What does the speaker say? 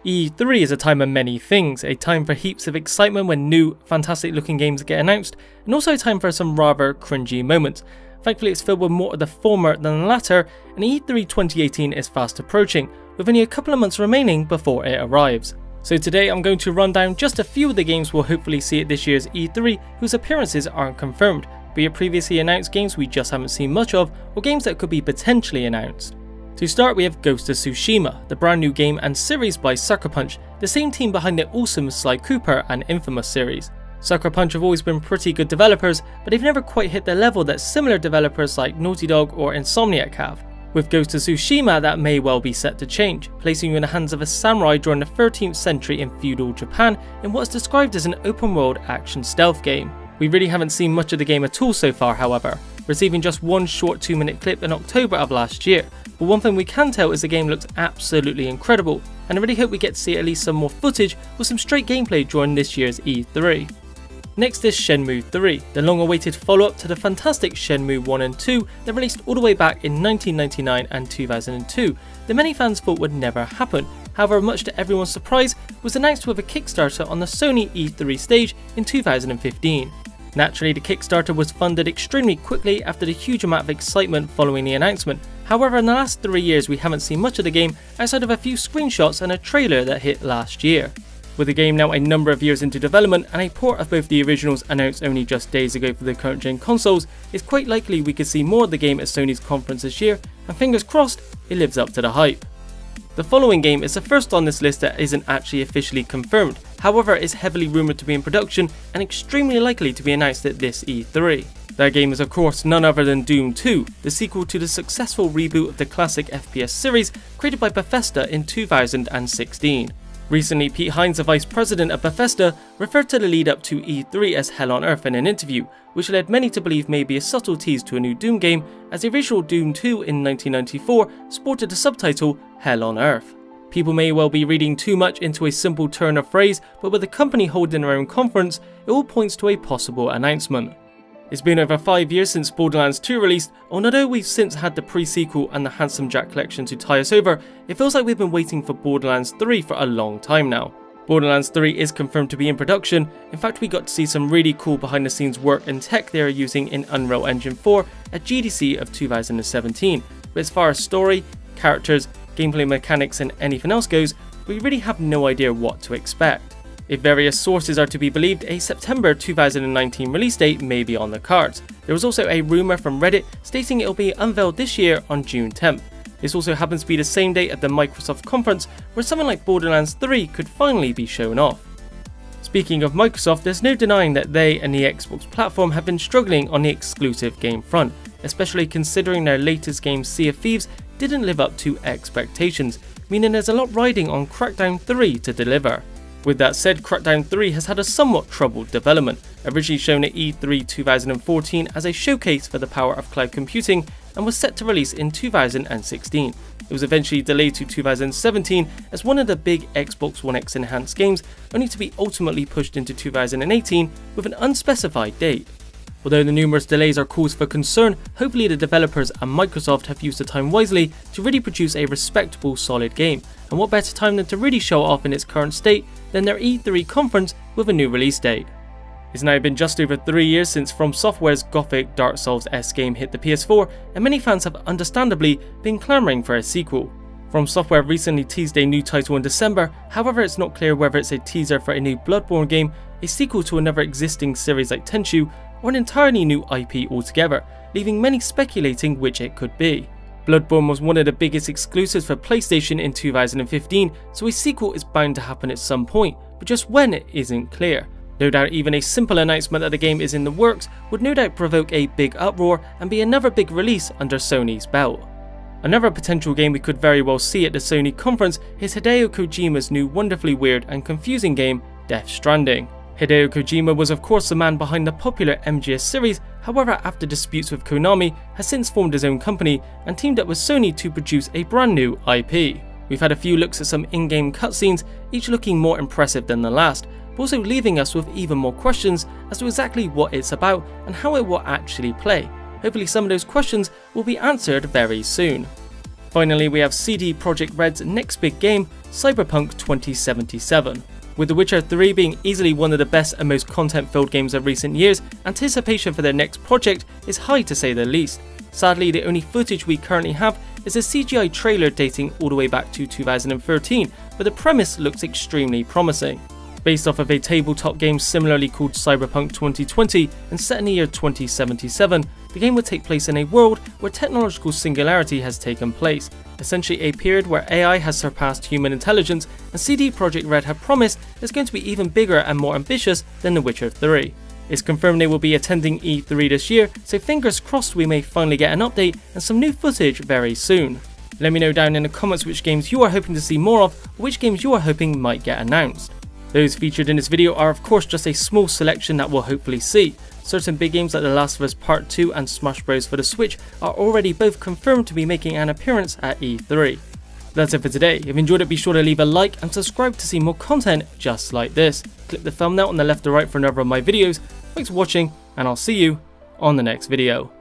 E3 is a time of many things, a time for heaps of excitement when new, fantastic looking games get announced, and also a time for some rather cringy moments. Thankfully it's filled with more of the former than the latter, and E3 2018 is fast approaching, with only a couple of months remaining before it arrives. So today I'm going to run down just a few of the games we'll hopefully see at this year's E3 whose appearances aren't confirmed, be it previously announced games we just haven't seen much of, or games that could be potentially announced. To start, we have Ghost of Tsushima, the brand new game and series by Sucker Punch, the same team behind the awesome Sly Cooper and Infamous series. Sucker Punch have always been pretty good developers, but they've never quite hit the level that similar developers like Naughty Dog or Insomniac have. With Ghost of Tsushima, that may well be set to change, placing you in the hands of a samurai during the 13th century in feudal Japan in what's described as an open-world action stealth game. We really haven't seen much of the game at all so far, however, receiving just one short 2-minute clip in October of last year. But one thing we can tell is the game looks absolutely incredible, and I really hope we get to see at least some more footage with some straight gameplay during this year's E3. Next is Shenmue 3, the long-awaited follow-up to the fantastic Shenmue 1 and 2 that released all the way back in 1999 and 2002 that many fans thought would never happen. However, much to everyone's surprise, was announced with a Kickstarter on the Sony E3 stage in 2015. Naturally, the Kickstarter was funded extremely quickly after the huge amount of excitement following the announcement. However, in the last 3 years we haven't seen much of the game outside of a few screenshots and a trailer that hit last year. With the game now a number of years into development and a port of both the originals announced only just days ago for the current gen consoles, it's quite likely we could see more of the game at Sony's conference this year, and fingers crossed it lives up to the hype. The following game is the first on this list that isn't actually officially confirmed, however it is heavily rumoured to be in production and extremely likely to be announced at this E3. That game is of course none other than Doom 2, the sequel to the successful reboot of the classic FPS series created by Bethesda in 2016. Recently, Pete Hines, the vice president of Bethesda, referred to the lead up to E3 as Hell on Earth in an interview, which led many to believe may be a subtle tease to a new Doom game, as the original Doom 2 in 1994 sported the subtitle Hell on Earth. People may well be reading too much into a simple turn of phrase, but with the company holding their own conference, it all points to a possible announcement. It's been over 5 years since Borderlands 2 released, and although we've since had the pre-sequel and the Handsome Jack collection to tie us over, it feels like we've been waiting for Borderlands 3 for a long time now. Borderlands 3 is confirmed to be in production. In fact, we got to see some really cool behind the scenes work and tech they are using in Unreal Engine 4 at GDC of 2017, but as far as story, characters, gameplay mechanics and anything else goes, we really have no idea what to expect. If various sources are to be believed, a September 2019 release date may be on the cards. There was also a rumour from Reddit stating it will be unveiled this year on June 10th. This also happens to be the same date at the Microsoft conference where something like Borderlands 3 could finally be shown off. Speaking of Microsoft, there's no denying that they and the Xbox platform have been struggling on the exclusive game front, especially considering their latest game Sea of Thieves didn't live up to expectations, meaning there's a lot riding on Crackdown 3 to deliver. With that said, Crackdown 3 has had a somewhat troubled development, originally shown at E3 2014 as a showcase for the power of cloud computing and was set to release in 2016. It was eventually delayed to 2017 as one of the big Xbox One X enhanced games, only to be ultimately pushed into 2018 with an unspecified date. Although the numerous delays are cause for concern, hopefully the developers and Microsoft have used the time wisely to really produce a respectable, solid game, and what better time than to really show it off in its current state than their E3 conference with a new release date. It's now been just over 3 years since From Software's gothic Dark Souls-esque game hit the PS4, and many fans have understandably been clamouring for a sequel. From Software recently teased a new title in December, however it's not clear whether it's a teaser for a new Bloodborne game, a sequel to another existing series like Tenchu, or an entirely new IP altogether, leaving many speculating which it could be. Bloodborne was one of the biggest exclusives for PlayStation in 2015, so a sequel is bound to happen at some point, but just when it isn't clear. No doubt even a simple announcement that the game is in the works would no doubt provoke a big uproar and be another big release under Sony's belt. Another potential game we could very well see at the Sony conference is Hideo Kojima's new wonderfully weird and confusing game, Death Stranding. Hideo Kojima was of course the man behind the popular MGS series, however after disputes with Konami has since formed his own company and teamed up with Sony to produce a brand new IP. We've had a few looks at some in-game cutscenes, each looking more impressive than the last, but also leaving us with even more questions as to exactly what it's about and how it will actually play. Hopefully some of those questions will be answered very soon. Finally, we have CD Projekt Red's next big game, Cyberpunk 2077. With The Witcher 3 being easily one of the best and most content-filled games of recent years, anticipation for their next project is high to say the least. Sadly, the only footage we currently have is a CGI trailer dating all the way back to 2013, but the premise looks extremely promising. Based off of a tabletop game similarly called Cyberpunk 2020 and set in the year 2077, the game would take place in a world where technological singularity has taken place, essentially a period where AI has surpassed human intelligence, and CD Projekt Red have promised it's going to be even bigger and more ambitious than The Witcher 3. It's confirmed they will be attending E3 this year, so fingers crossed we may finally get an update and some new footage very soon. Let me know down in the comments which games you are hoping to see more of, or which games you are hoping might get announced. Those featured in this video are of course just a small selection that we'll hopefully see. Certain big games like The Last of Us Part 2 and Smash Bros for the Switch are already both confirmed to be making an appearance at E3. That's it for today. If you enjoyed it, be sure to leave a like and subscribe to see more content just like this. Click the thumbnail on the left or right for another of my videos. Thanks for watching, and I'll see you on the next video.